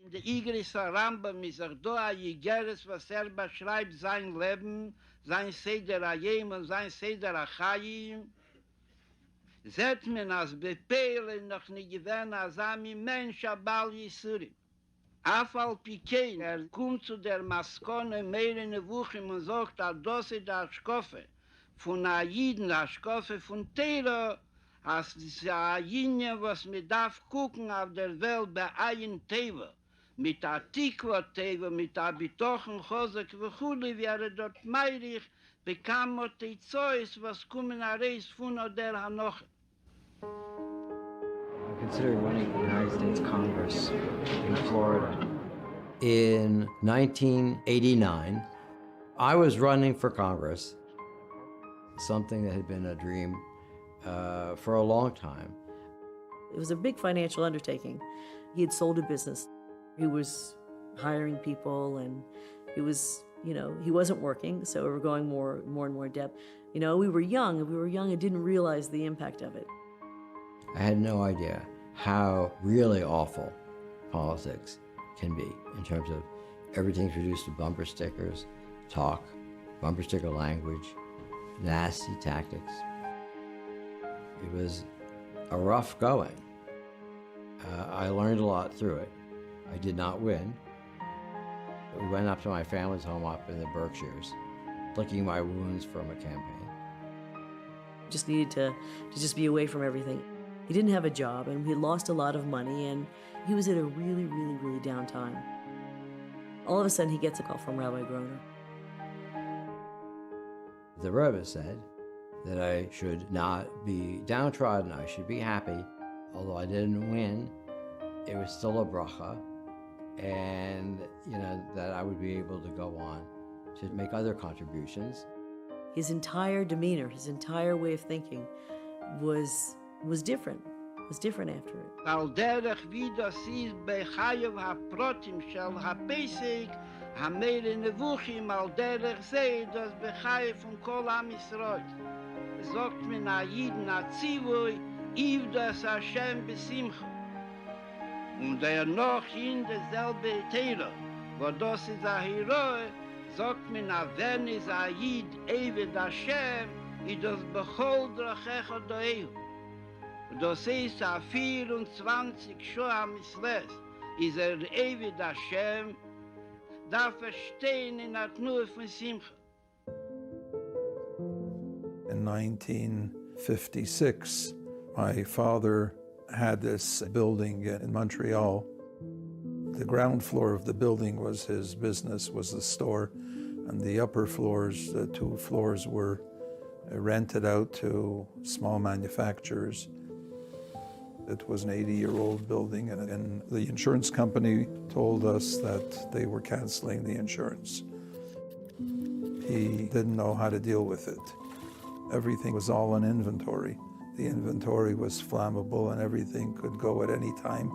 In der Igris Rambam ist do a Jigeres, was beschreibt sein Leben, sein Seder Ayem und sein Seder Achayim. Seht man als Bepele noch nicht gewähnt, als Mensch abal Yisurim. Afal Pikein, kommt zu der Maskone mehr in der Woche und sagt, das ist der Schkoffe von Aiden, der Schkoffe von Tera, als diese Aiden, was man darf gucken auf der Welt bei Ayin Teva. Mit der Tikwa-Teva, mit der Bitochen, Chosek und Chuli, wie dort meirig, bekam er die Zeus, was kommen reis von der Hanoche. I considered running for the United States Congress in Florida. In 1989, I was running for Congress, something that had been a dream for a long time. It was a big financial undertaking. He had sold a business. He was hiring people, and he was, he wasn't working, so we were going more and more in debt. We were young and didn't realize the impact of it. I had no idea how really awful politics can be in terms of everything's reduced to bumper stickers, talk, bumper sticker language, nasty tactics. It was a rough going. I learned a lot through it. I did not win. We went up to my family's home up in the Berkshires, licking my wounds from a campaign. Just needed to just be away from everything. He didn't have a job, and he had lost a lot of money, and he was at a really, really, really down time. All of a sudden, he gets a call from Rabbi Groner. The Rebe said that I should not be downtrodden, I should be happy. Although I didn't win, it was still a bracha, and that I would be able to go on to make other contributions. His entire demeanor, his entire way of thinking was different after it. Al derech wie das ist bei Chayev ha-Protim shel ha-Pesach, ha-Meir nevuchim al derech sei, das bei Chayev von Kol Am Yisrael. Sagt man a Yiden a-Zivui, Iv das Hashem besimcha. Und noch in derselbe Teira, wo das ist a Heroe, sagt man a wenn is a Yid Eved Hashem, I das bechol drachecha doehu. Das ist a 24 Shoah Misles, is Eved Hashem, darf stehen in der Tnur von Simcha. In 1956, my father had this building in Montreal. The ground floor of the building was his business, was the store, and the upper floors, the 2 floors, were rented out to small manufacturers. It was an 80-year-old building, and the insurance company told us that they were canceling the insurance. He didn't know how to deal with it. Everything was all on inventory. The inventory was flammable and everything could go at any time.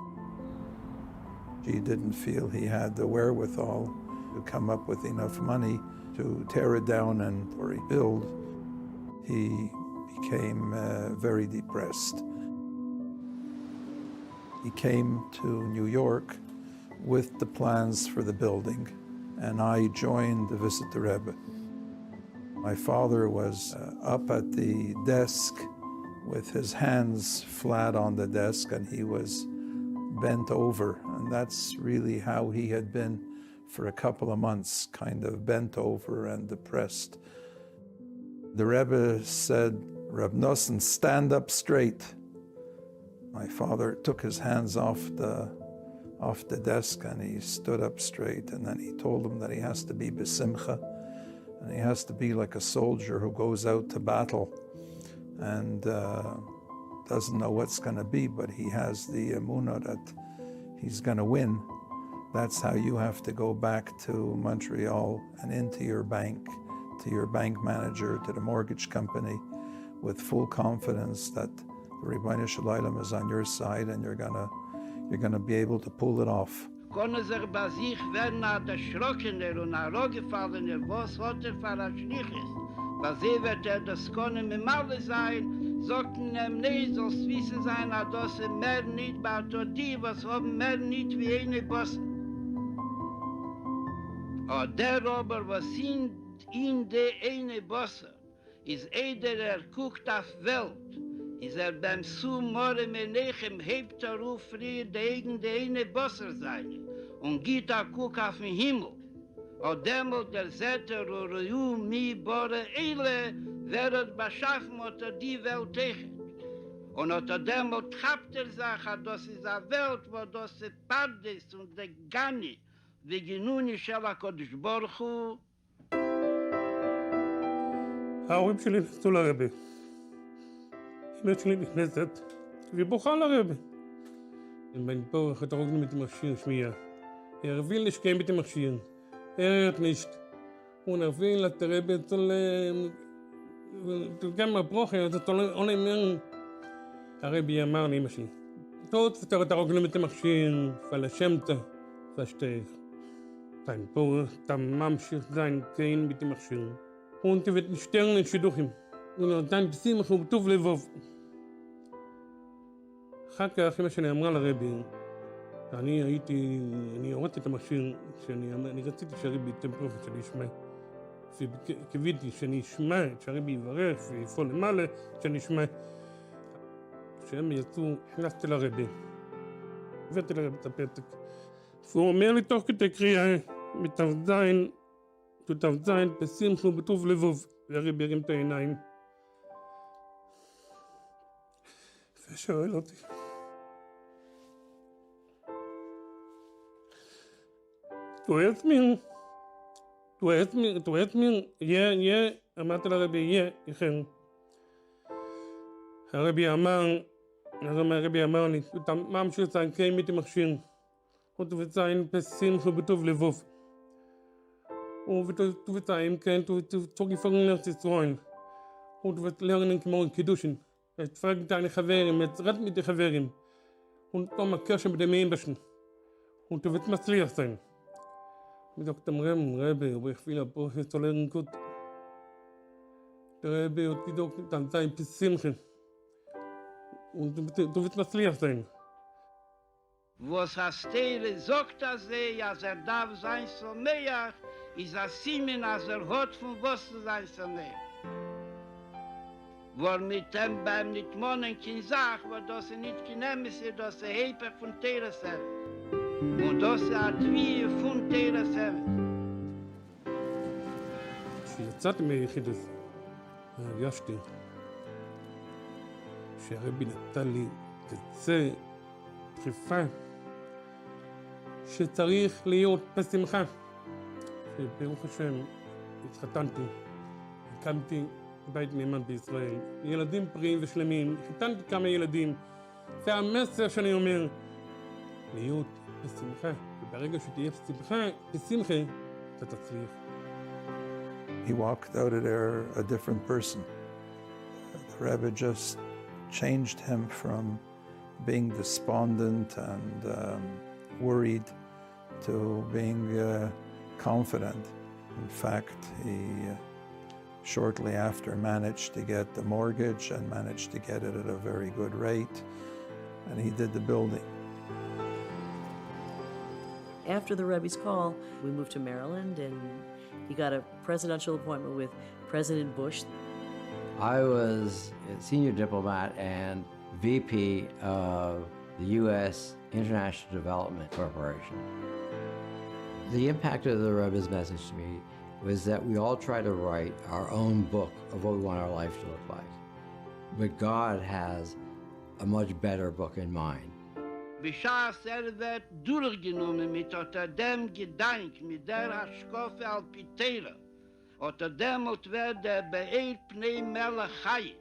He didn't feel he had the wherewithal to come up with enough money to tear it down and rebuild. He became very depressed. He came to New York with the plans for the building, and I joined to visit the Rebe. My father was up at the desk with his hands flat on the desk, and he was bent over, and that's really how he had been for a couple of months, kind of bent over and depressed. The Rebbe said, "Reb Nosson, stand up straight." My father took his hands off the desk and he stood up straight, and then he told him that he has to be besimcha, and he has to be like a soldier who goes out to battle and doesn't know what's going to be, but he has the emunah that he's going to win. That's how you have to go back to Montreal and into your bank, to your bank manager, to the mortgage company, with full confidence that the Rebbeinu Shalom is on your side, and you're gonna be able to pull it off. Können sich bei sich werden erschrockener und herangefallener, was hat für ein Schliches? Was wird das können mit Malle sein, sagten nee, soll's wissen sein, dass mehr nicht, aber die, was haben mehr nicht wie eine Bosse. Der aber, was in der eine Bosse, ist jeder guckt auf Welt, ist beim Sumore Menechem hebt auf früher der eine Bosse sein und geht guck auf den Himmel. Und demut der Zetter Ruyu mi bore Eile wird beschaffen unter die Welt tegen. Und unter demut habt sagt, dass ist eine Welt, wo das Pardes und der Gani, wie genuni Shela Kodesh Baruch Hu. ההורים שלי נכנסו לרבה. אמא שלי נכנסת, והיא בוכה לרבה. wenn פה hat auch mit dem Maschinen schmier. Will nicht gehen mit dem Maschinen. Hört nicht. Und will, dass der Rebbe soll gehen mal brochen, das soll ohne mehr. הרבי אמר לאמא שלי, tot hat auch mit dem Maschinen, verleschemte, verstehe ich. Dein Bruder, der ממשיך sein gehen mit dem Maschinen. Und wird nicht sterben in שידוכים. ונתן פסימך ובטוב לבוב. אחר כך אמא שלי אמרה לרבי, אני הורדתי את המכשיר, אני רציתי שהרבי ייתן פרופת שאני אשמע. וקיוויתי שאני אשמע, שהרבי יברך ויפעול למעלה, שאני אשמע. כשהם יצאו, הכנסתי לרבי. הבאתי לרבי את הפתק. והוא אומר לי תוך כדי קריאה, ת"ז, בשמחה ובטוב לבוב, והרבי הרים את העיניים. ושואל אותי, Du hörst mir, ja, אמרתי לרבי, יחן. הרבי אמר לי, אתה ממשיך sein kein mit dem Maschinen. Und du wirst sein בשמחה ובטוב לבוב. Und du wirst sein kein, du zurückgefangen nach Israel. Und du wirst lernen כמו קידושין. את fragt deine חברים, את רד mit den חברים. Und noch mal Kirche mit dem Ebenbeschen. Und du wirst מצליח sein. Ich sagte dem Rebe, aber ich will aber jetzt lernen gut. Der Rebe hat gesagt, dann sei ein bisschen Simche. Und du wirst מצליח sein. Was Hastere sagt, dass darf sein so mehr, ist Simen, als hat von was zu sein so mehr. Wo mit dem beim nicht monen kein Sach, wo das nicht genehm ist, dass Heper von Teres sind. Und das hat wie von Teres sind. כשיצאתי מיחידת, הרגשתי שהרבי נתן לי תצא דחיפה שצריך להיות בשמחה. וברוך השם התחתנתי, הקמתי בית נאמן בישראל, ילדים פריים ושלמים, חיתנתי כמה ילדים, זה המסר שאני אומר, להיות בשמחה, וברגע שתהיה בשמחה, אתה תצליח. He walked out of there a different person. The Rebbe just changed him from being despondent and worried to being confident. In fact, he shortly after managed to get the mortgage and managed to get it at a very good rate, and he did the building. After the Rebbe's call, we moved to Maryland, and he got a presidential appointment with President Bush. I was a senior diplomat and VP of the U.S. International Development Corporation. The impact of the Rebbe's message to me was that we all try to write our own book of what we want our life to look like. But God has a much better book in mind. Bisher wird durchgenommen mit dem Gedank, mit der Haschkofe Alpitera. Demot wird beeilt Pnei Melachai.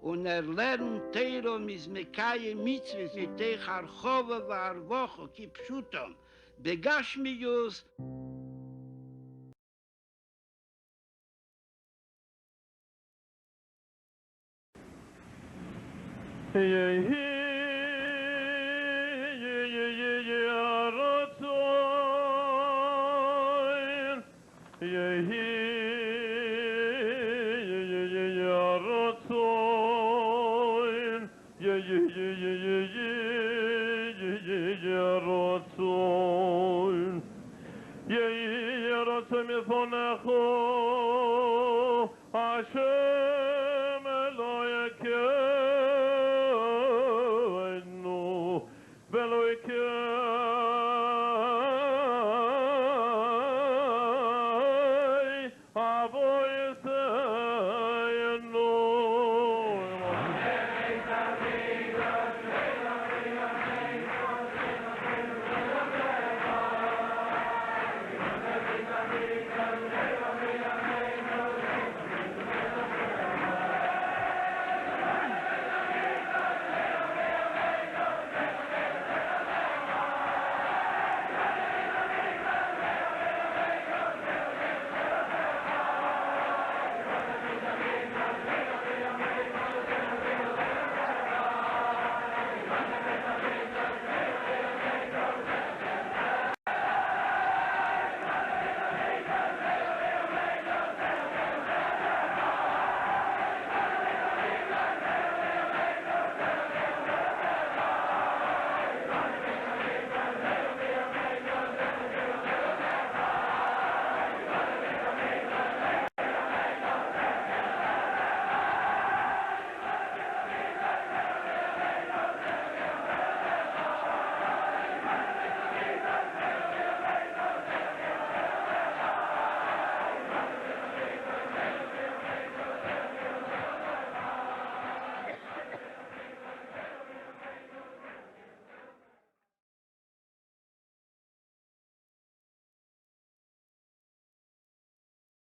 Und lernt Teiro mis Mekaye Mitzvahs mit Teich Archove v'Arvocho Kipshutom. Begashmiyus. Asher